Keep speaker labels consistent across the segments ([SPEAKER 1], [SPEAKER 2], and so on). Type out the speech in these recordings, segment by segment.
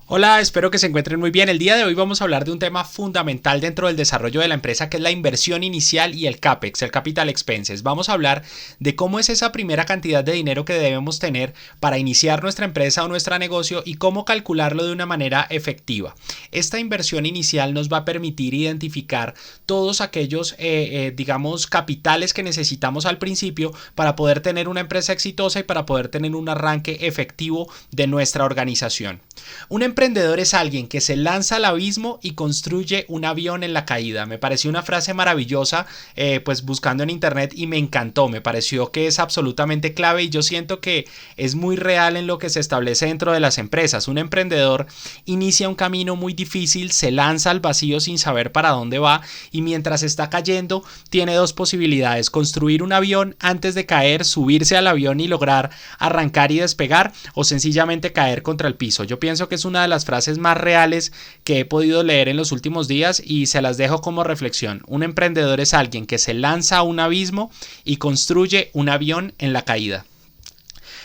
[SPEAKER 1] Hola, espero que se encuentren muy bien. El día de hoy vamos a hablar de un tema fundamental dentro del desarrollo de la empresa, que es la inversión inicial y el CAPEX, el Capital Expenses. Vamos a hablar de cómo es esa primera cantidad de dinero que debemos tener para iniciar nuestra empresa o nuestro negocio y cómo calcularlo de una manera efectiva. Esta inversión inicial nos va a permitir identificar todos aquellos, digamos, capitales que necesitamos al principio para poder tener una empresa exitosa y para poder tener un arranque efectivo de nuestra organización. Un emprendedor es alguien que se lanza al abismo y construye un avión en la caída. Me pareció una frase maravillosa, pues buscando en internet, y me encantó. Me pareció que es absolutamente clave y yo siento que es muy real en lo que se establece dentro de las empresas. Un emprendedor inicia un camino muy difícil, se lanza al vacío sin saber para dónde va, y mientras está cayendo tiene dos posibilidades: construir un avión antes de caer, subirse al avión y lograr arrancar y despegar, o sencillamente caer contra el piso. Yo pienso que es una de las frases más reales que he podido leer en los últimos días y se las dejo como reflexión. Un emprendedor es alguien que se lanza a un abismo y construye un avión en la caída.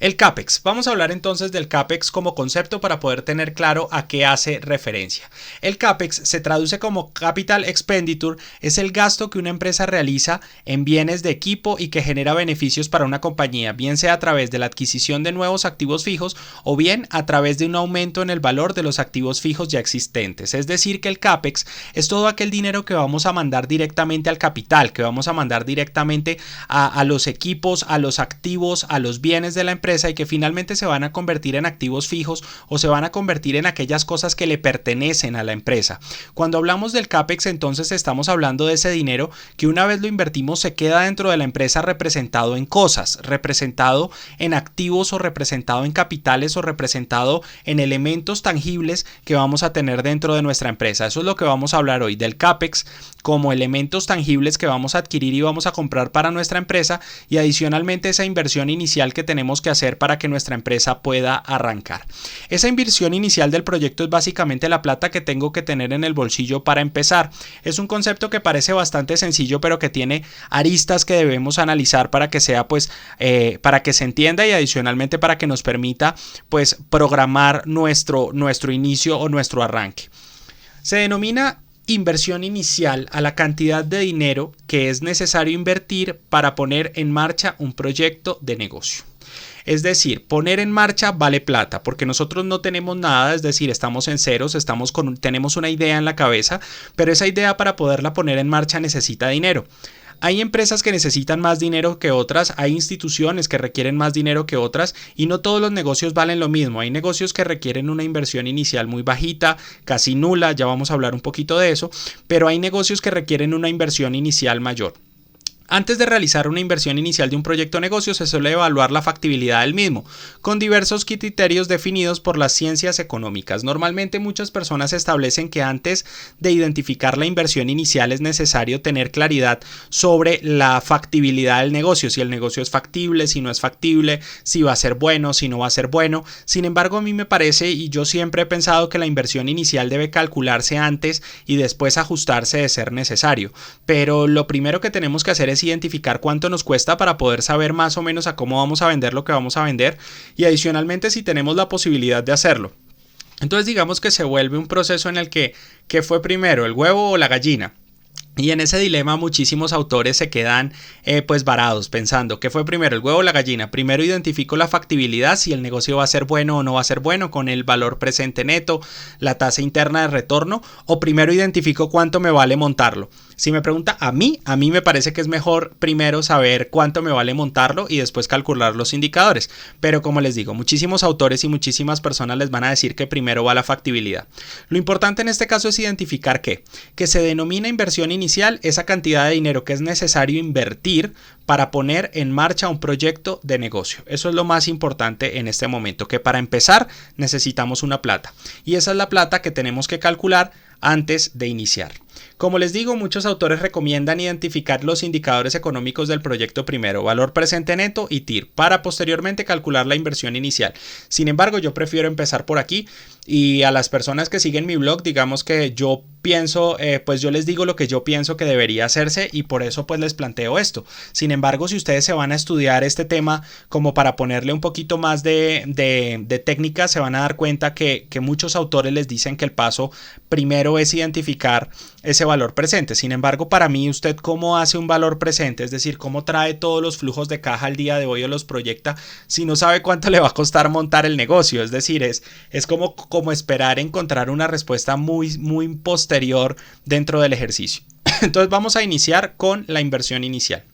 [SPEAKER 1] El CAPEX. Vamos a hablar entonces del CAPEX como concepto para poder tener claro a qué hace referencia. El CAPEX se traduce como Capital Expenditure, es el gasto que una empresa realiza en bienes de equipo y que genera beneficios para una compañía, bien sea a través de la adquisición de nuevos activos fijos o bien a través de un aumento en el valor de los activos fijos ya existentes. Es decir, que el CAPEX es todo aquel dinero que vamos a mandar directamente al capital, que vamos a mandar directamente a los equipos, a los activos, a los bienes de la empresa, y que finalmente se van a convertir en activos fijos o se van a convertir en aquellas cosas que le pertenecen a la empresa. Cuando hablamos del CAPEX, entonces estamos hablando de ese dinero que una vez lo invertimos se queda dentro de la empresa representado en cosas, representado en activos o representado en capitales o representado en elementos tangibles que vamos a tener dentro de nuestra empresa. Eso es lo que vamos a hablar hoy, del CAPEX como elementos tangibles que vamos a adquirir y vamos a comprar para nuestra empresa, y adicionalmente esa inversión inicial que tenemos que hacer para que nuestra empresa pueda arrancar. Esa inversión inicial del proyecto es básicamente la plata que tengo que tener en el bolsillo para empezar. Es un concepto que parece bastante sencillo, pero que tiene aristas que debemos analizar para que sea, para que se entienda, y adicionalmente para que nos permita programar nuestro inicio o nuestro arranque. Se denomina inversión inicial a la cantidad de dinero que es necesario invertir para poner en marcha un proyecto de negocio. Es decir, poner en marcha vale plata, porque nosotros no tenemos nada, es decir, estamos en ceros, tenemos una idea en la cabeza, pero esa idea, para poderla poner en marcha, necesita dinero. Hay empresas que necesitan más dinero que otras, hay instituciones que requieren más dinero que otras, y no todos los negocios valen lo mismo. Hay negocios que requieren una inversión inicial muy bajita, casi nula, ya vamos a hablar un poquito de eso, pero hay negocios que requieren una inversión inicial mayor. Antes de realizar una inversión inicial de un proyecto de negocio, se suele evaluar la factibilidad del mismo, con diversos criterios definidos por las ciencias económicas. Normalmente muchas personas establecen que antes de identificar la inversión inicial es necesario tener claridad sobre la factibilidad del negocio, si el negocio es factible, si no es factible, si va a ser bueno, si no va a ser bueno. Sin embargo, a mí me parece, y yo siempre he pensado, que la inversión inicial debe calcularse antes y después ajustarse de ser necesario. Pero lo primero que tenemos que hacer es identificar cuánto nos cuesta para poder saber más o menos a cómo vamos a vender lo que vamos a vender, y adicionalmente si tenemos la posibilidad de hacerlo. Entonces digamos que se vuelve un proceso en el que ¿qué fue primero, el huevo o la gallina? Y en ese dilema muchísimos autores se quedan varados pensando, ¿qué fue primero, el huevo o la gallina? Primero identifico la factibilidad, si el negocio va a ser bueno o no va a ser bueno, con el valor presente neto, la tasa interna de retorno, o primero identifico cuánto me vale montarlo. Si me pregunta a mí me parece que es mejor primero saber cuánto me vale montarlo y después calcular los indicadores. Pero como les digo, muchísimos autores y muchísimas personas les van a decir que primero va la factibilidad. Lo importante en este caso es identificar que se denomina inversión inicial esa cantidad de dinero que es necesario invertir para poner en marcha un proyecto de negocio. Eso es lo más importante en este momento, que para empezar necesitamos una plata, y esa es la plata que tenemos que calcular antes de iniciar. Como les digo, muchos autores recomiendan identificar los indicadores económicos del proyecto primero, valor presente neto y TIR, para posteriormente calcular la inversión inicial. Sin embargo, yo prefiero empezar por aquí, y a las personas que siguen mi blog, digamos que yo pienso, pues yo les digo lo que yo pienso que debería hacerse y por eso pues les planteo esto. Sin embargo, si ustedes se van a estudiar este tema como para ponerle un poquito más de técnica, se van a dar cuenta que muchos autores les dicen que el paso primero es identificar ese valor presente. Sin embargo, para mí, ¿usted cómo hace un valor presente? Es decir, ¿cómo trae todos los flujos de caja al día de hoy o los proyecta si no sabe cuánto le va a costar montar el negocio? Es decir, es como esperar encontrar una respuesta muy posterior dentro del ejercicio. Entonces vamos a iniciar con la inversión inicial.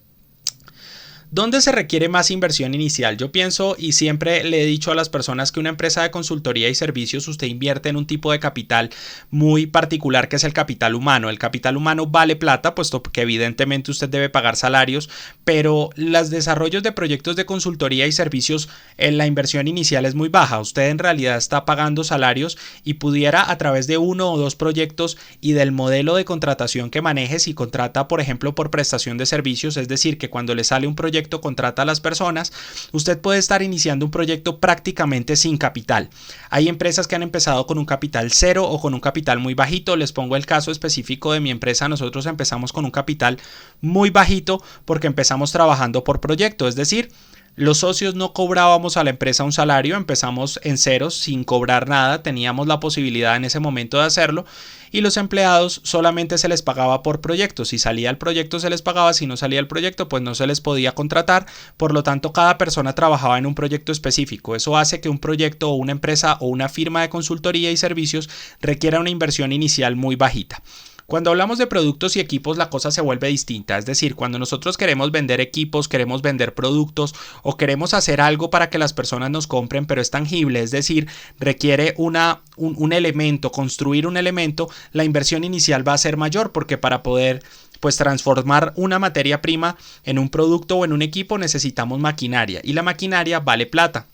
[SPEAKER 1] ¿Dónde se requiere más inversión inicial? Yo pienso y siempre le he dicho a las personas que una empresa de consultoría y servicios usted invierte en un tipo de capital muy particular que es el capital humano. El capital humano vale plata, puesto que evidentemente usted debe pagar salarios, pero los desarrollos de proyectos de consultoría y servicios en la inversión inicial es muy baja. Usted en realidad está pagando salarios y pudiera a través de uno o dos proyectos y del modelo de contratación que maneje, si contrata por ejemplo por prestación de servicios, es decir que cuando le sale un proyecto contrata a las personas, usted puede estar iniciando un proyecto prácticamente sin capital. Hay empresas que han empezado con un capital cero o con un capital muy bajito. Les pongo el caso específico de mi empresa. Nosotros empezamos con un capital muy bajito porque empezamos trabajando por proyecto, es decir, los socios no cobrábamos a la empresa un salario, empezamos en ceros sin cobrar nada, teníamos la posibilidad en ese momento de hacerlo y los empleados solamente se les pagaba por proyecto. Si salía el proyecto se les pagaba, si no salía el proyecto pues no se les podía contratar, por lo tanto cada persona trabajaba en un proyecto específico. Eso hace que un proyecto o una empresa o una firma de consultoría y servicios requiera una inversión inicial muy bajita. Cuando hablamos de productos y equipos la cosa se vuelve distinta, es decir, cuando nosotros queremos vender equipos, queremos vender productos o queremos hacer algo para que las personas nos compren, pero es tangible, es decir, requiere un elemento, construir un elemento, la inversión inicial va a ser mayor porque para poder pues transformar una materia prima en un producto o en un equipo necesitamos maquinaria y la maquinaria vale plata.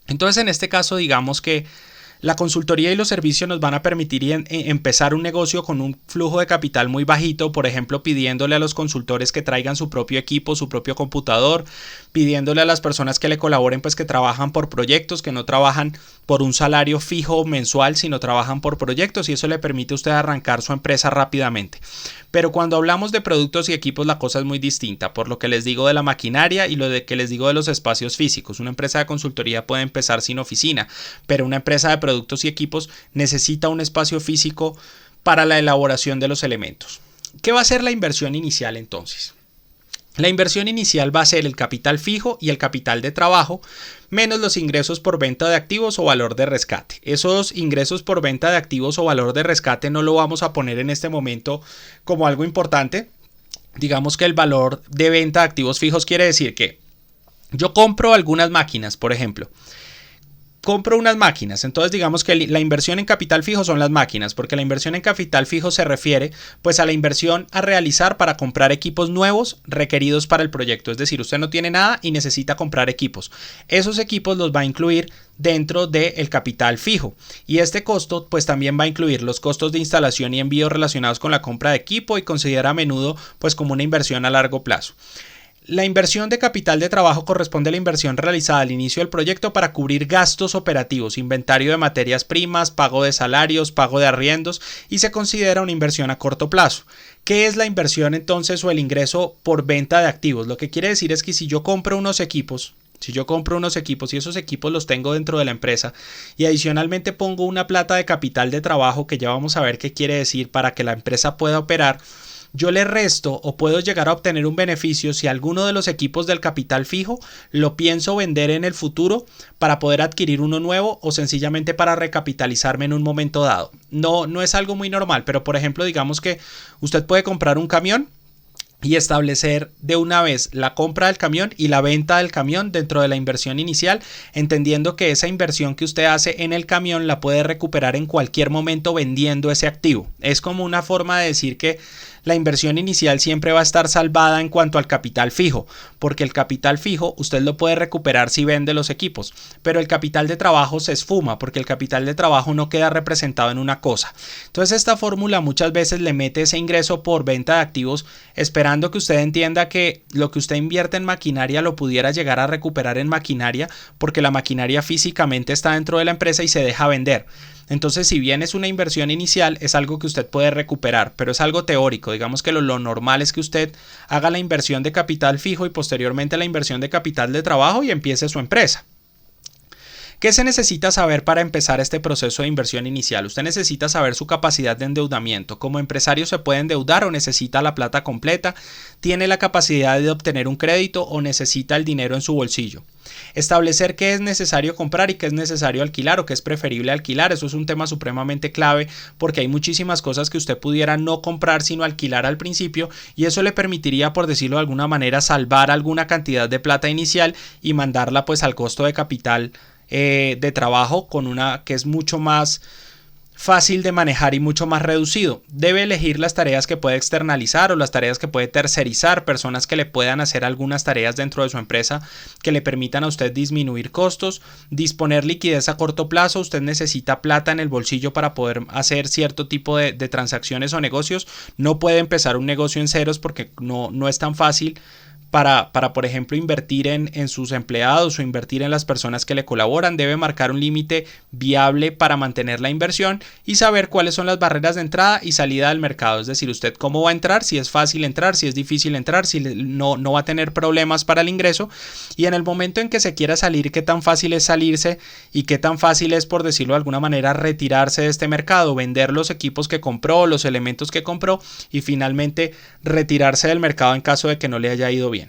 [SPEAKER 1] Entonces en este caso digamos que la consultoría y los servicios nos van a permitir empezar un negocio con un flujo de capital muy bajito, por ejemplo, pidiéndole a los consultores que traigan su propio equipo, su propio computador, pidiéndole a las personas que le colaboren, pues que trabajan por proyectos, que no trabajan por un salario fijo mensual, sino trabajan por proyectos y eso le permite a usted arrancar su empresa rápidamente. Pero cuando hablamos de productos y equipos la cosa es muy distinta, por lo que les digo de la maquinaria y lo de que les digo de los espacios físicos. Una empresa de consultoría puede empezar sin oficina, pero una empresa de productos y equipos necesita un espacio físico para la elaboración de los elementos. ¿Qué va a ser la inversión inicial entonces? La inversión inicial va a ser el capital fijo y el capital de trabajo menos los ingresos por venta de activos o valor de rescate. Esos ingresos por venta de activos o valor de rescate no lo vamos a poner en este momento como algo importante. Digamos que el valor de venta de activos fijos quiere decir que yo compro algunas máquinas, por ejemplo. Compro unas máquinas, entonces digamos que la inversión en capital fijo son las máquinas, porque la inversión en capital fijo se refiere pues a la inversión a realizar para comprar equipos nuevos requeridos para el proyecto, es decir, usted no tiene nada y necesita comprar equipos. Esos equipos los va a incluir dentro del capital fijo y este costo pues también va a incluir los costos de instalación y envío relacionados con la compra de equipo y considera a menudo pues como una inversión a largo plazo. La inversión de capital de trabajo corresponde a la inversión realizada al inicio del proyecto para cubrir gastos operativos, inventario de materias primas, pago de salarios, pago de arriendos y se considera una inversión a corto plazo. ¿Qué es la inversión entonces o el ingreso por venta de activos? Lo que quiere decir es que si yo compro unos equipos y esos equipos los tengo dentro de la empresa y adicionalmente pongo una plata de capital de trabajo que ya vamos a ver qué quiere decir para que la empresa pueda operar, yo le resto o puedo llegar a obtener un beneficio si alguno de los equipos del capital fijo lo pienso vender en el futuro para poder adquirir uno nuevo o sencillamente para recapitalizarme en un momento dado. No es algo muy normal, pero por ejemplo digamos que usted puede comprar un camión y establecer de una vez la compra del camión y la venta del camión dentro de la inversión inicial, entendiendo que esa inversión que usted hace en el camión la puede recuperar en cualquier momento vendiendo ese activo. Es como una forma de decir que la inversión inicial siempre va a estar salvada en cuanto al capital fijo, porque el capital fijo usted lo puede recuperar si vende los equipos, pero el capital de trabajo se esfuma porque el capital de trabajo no queda representado en una cosa. Entonces esta fórmula muchas veces le mete ese ingreso por venta de activos esperando esperando que usted entienda que lo que usted invierte en maquinaria lo pudiera llegar a recuperar en maquinaria, porque la maquinaria físicamente está dentro de la empresa y se deja vender. Entonces, si bien es una inversión inicial, es algo que usted puede recuperar, pero es algo teórico. Digamos que lo normal es que usted haga la inversión de capital fijo y posteriormente la inversión de capital de trabajo y empiece su empresa. ¿Qué se necesita saber para empezar este proceso de inversión inicial? Usted necesita saber su capacidad de endeudamiento. Como empresario se puede endeudar o necesita la plata completa, tiene la capacidad de obtener un crédito o necesita el dinero en su bolsillo. Establecer qué es necesario comprar y qué es necesario alquilar o qué es preferible alquilar. Eso es un tema supremamente clave porque hay muchísimas cosas que usted pudiera no comprar sino alquilar al principio y eso le permitiría, por decirlo de alguna manera, salvar alguna cantidad de plata inicial y mandarla pues al costo de capital de trabajo con una que es mucho más fácil de manejar y mucho más reducido. Debe elegir las tareas que puede externalizar o las tareas que puede tercerizar, personas que le puedan hacer algunas tareas dentro de su empresa que le permitan a usted disminuir costos, disponer liquidez a corto plazo. Usted necesita plata en el bolsillo para poder hacer cierto tipo de transacciones o negocios. No puede empezar un negocio en ceros porque no es tan fácil. Para, por ejemplo, invertir en sus empleados o invertir en las personas que le colaboran, debe marcar un límite viable para mantener la inversión y saber cuáles son las barreras de entrada y salida del mercado. Es decir, usted cómo va a entrar, si es fácil entrar, si es difícil entrar, si no va a tener problemas para el ingreso y en el momento en que se quiera salir, qué tan fácil es salirse y qué tan fácil es, por decirlo de alguna manera, retirarse de este mercado, vender los equipos que compró, los elementos que compró y finalmente retirarse del mercado en caso de que no le haya ido bien.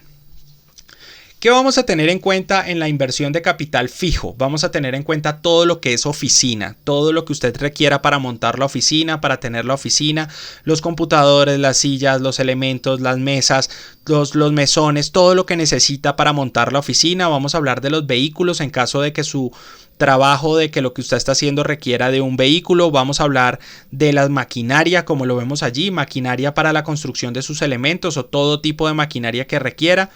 [SPEAKER 1] ¿Qué vamos a tener en cuenta en la inversión de capital fijo? Vamos a tener en cuenta todo lo que es oficina, todo lo que usted requiera para montar la oficina, para tener la oficina, los computadores, las sillas, los elementos, las mesas, los mesones, todo lo que necesita para montar la oficina. Vamos a hablar de los vehículos en caso de que su trabajo, de que lo que usted está haciendo requiera de un vehículo. Vamos a hablar de la maquinaria, como lo vemos allí, maquinaria para la construcción de sus elementos o todo tipo de maquinaria que requiera.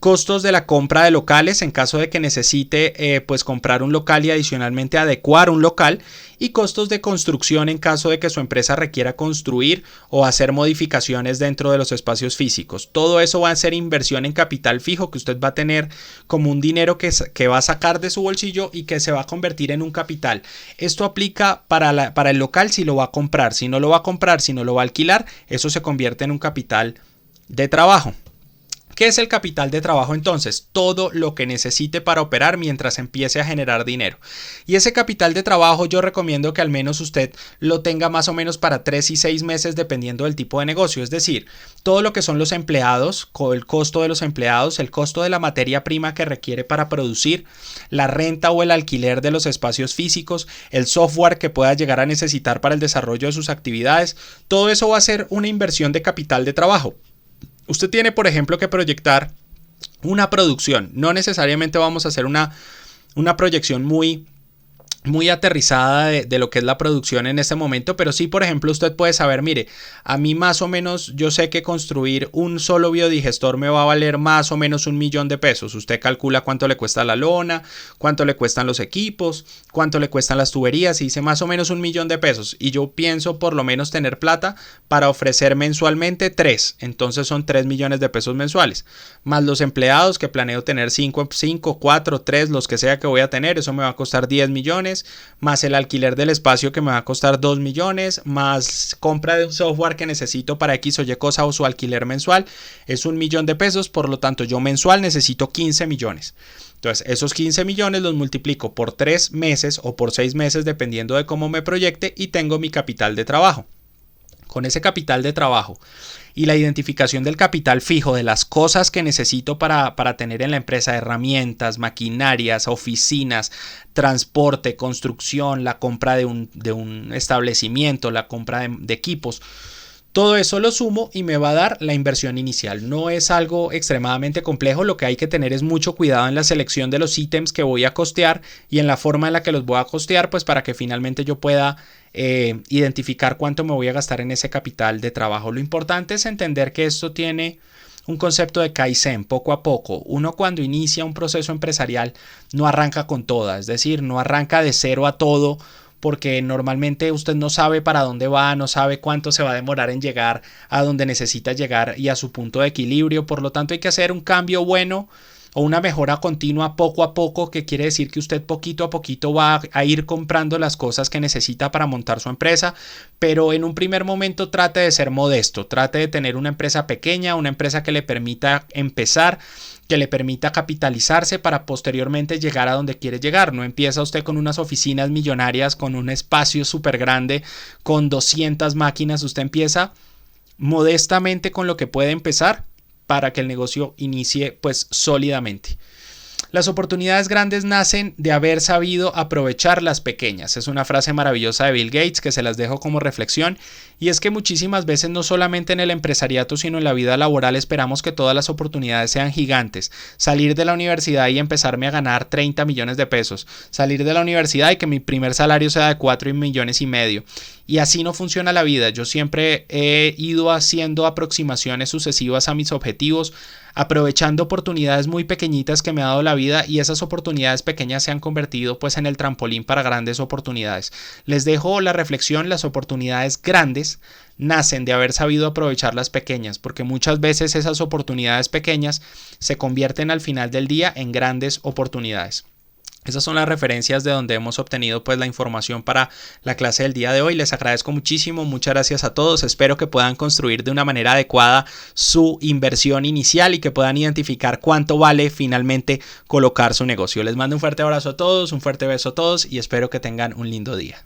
[SPEAKER 1] Costos de la compra de locales en caso de que necesite pues comprar un local y adicionalmente adecuar un local y costos de construcción en caso de que su empresa requiera construir o hacer modificaciones dentro de los espacios físicos. Todo eso va a ser inversión en capital fijo que usted va a tener como un dinero que va a sacar de su bolsillo y que se va a convertir en un capital. Esto aplica para el local si lo va a comprar, si no lo va a comprar, si no lo va a alquilar, eso se convierte en un capital de trabajo. ¿Qué es el capital de trabajo entonces? Todo lo que necesite para operar mientras empiece a generar dinero. Y ese capital de trabajo yo recomiendo que al menos usted lo tenga más o menos para 3 y 6 meses dependiendo del tipo de negocio. Es decir, todo lo que son los empleados, el costo de los empleados, el costo de la materia prima que requiere para producir, la renta o el alquiler de los espacios físicos, el software que pueda llegar a necesitar para el desarrollo de sus actividades. Todo eso va a ser una inversión de capital de trabajo. Usted tiene, por ejemplo, que proyectar una producción. No necesariamente vamos a hacer una proyección muy aterrizada de lo que es la producción en este momento, pero sí, por ejemplo, usted puede saber, mire, a mí más o menos yo sé que construir un solo biodigestor me va a valer más o menos $1.000.000. Usted calcula cuánto le cuesta la lona, cuánto le cuestan los equipos, cuánto le cuestan las tuberías y dice más o menos $1.000.000 y yo pienso por lo menos tener plata para ofrecer mensualmente 3, entonces son $3 millones mensuales, más los empleados que planeo tener 5, 4, 3, los que sea que voy a tener, eso me va a costar 10 millones, más el alquiler del espacio que me va a costar 2 millones, más compra de un software que necesito para X o Y cosa o su alquiler mensual es $1.000.000, por lo tanto yo mensual necesito 15 millones. Entonces esos 15 millones los multiplico por 3 meses o por 6 meses dependiendo de cómo me proyecte y tengo mi capital de trabajo. Con ese capital de trabajo y la identificación del capital fijo, de las cosas que necesito para tener en la empresa, herramientas, maquinarias, oficinas, transporte, construcción, la compra de un establecimiento, la compra de equipos. Todo eso lo sumo y me va a dar la inversión inicial. No es algo extremadamente complejo, lo que hay que tener es mucho cuidado en la selección de los ítems que voy a costear y en la forma en la que los voy a costear, pues para que finalmente yo pueda identificar cuánto me voy a gastar en ese capital de trabajo. Lo importante es entender que esto tiene un concepto de Kaizen, poco a poco. Uno cuando inicia un proceso empresarial no arranca con toda, es decir, no arranca de cero a todo, porque normalmente usted no sabe para dónde va, no sabe cuánto se va a demorar en llegar a donde necesita llegar y a su punto de equilibrio. Por lo tanto, hay que hacer un cambio bueno o una mejora continua poco a poco, que quiere decir que usted poquito a poquito va a ir comprando las cosas que necesita para montar su empresa, pero en un primer momento trate de ser modesto, trate de tener una empresa pequeña, una empresa que le permita empezar, que le permita capitalizarse para posteriormente llegar a donde quiere llegar. No empieza usted con unas oficinas millonarias, con un espacio súper grande, con 200 máquinas. Usted empieza modestamente con lo que puede empezar para que el negocio inicie pues sólidamente. Las oportunidades grandes nacen de haber sabido aprovechar las pequeñas. Es una frase maravillosa de Bill Gates que se las dejo como reflexión, y es que muchísimas veces, no solamente en el empresariato sino en la vida laboral, esperamos que todas las oportunidades sean gigantes. Salir de la universidad y empezarme a ganar 30 millones de pesos. Salir de la universidad y que mi primer salario sea de 4 millones y medio. Y así no funciona la vida. Yo siempre he ido haciendo aproximaciones sucesivas a mis objetivos, aprovechando oportunidades muy pequeñitas que me ha dado la vida, y esas oportunidades pequeñas se han convertido pues en el trampolín para grandes oportunidades. Les dejo la reflexión: las oportunidades grandes nacen de haber sabido aprovechar las pequeñas, porque muchas veces esas oportunidades pequeñas se convierten al final del día en grandes oportunidades. Esas son las referencias de donde hemos obtenido pues la información para la clase del día de hoy. Les agradezco muchísimo, muchas gracias a todos. Espero que puedan construir de una manera adecuada su inversión inicial y que puedan identificar cuánto vale finalmente colocar su negocio. Les mando un fuerte abrazo a todos, un fuerte beso a todos y espero que tengan un lindo día.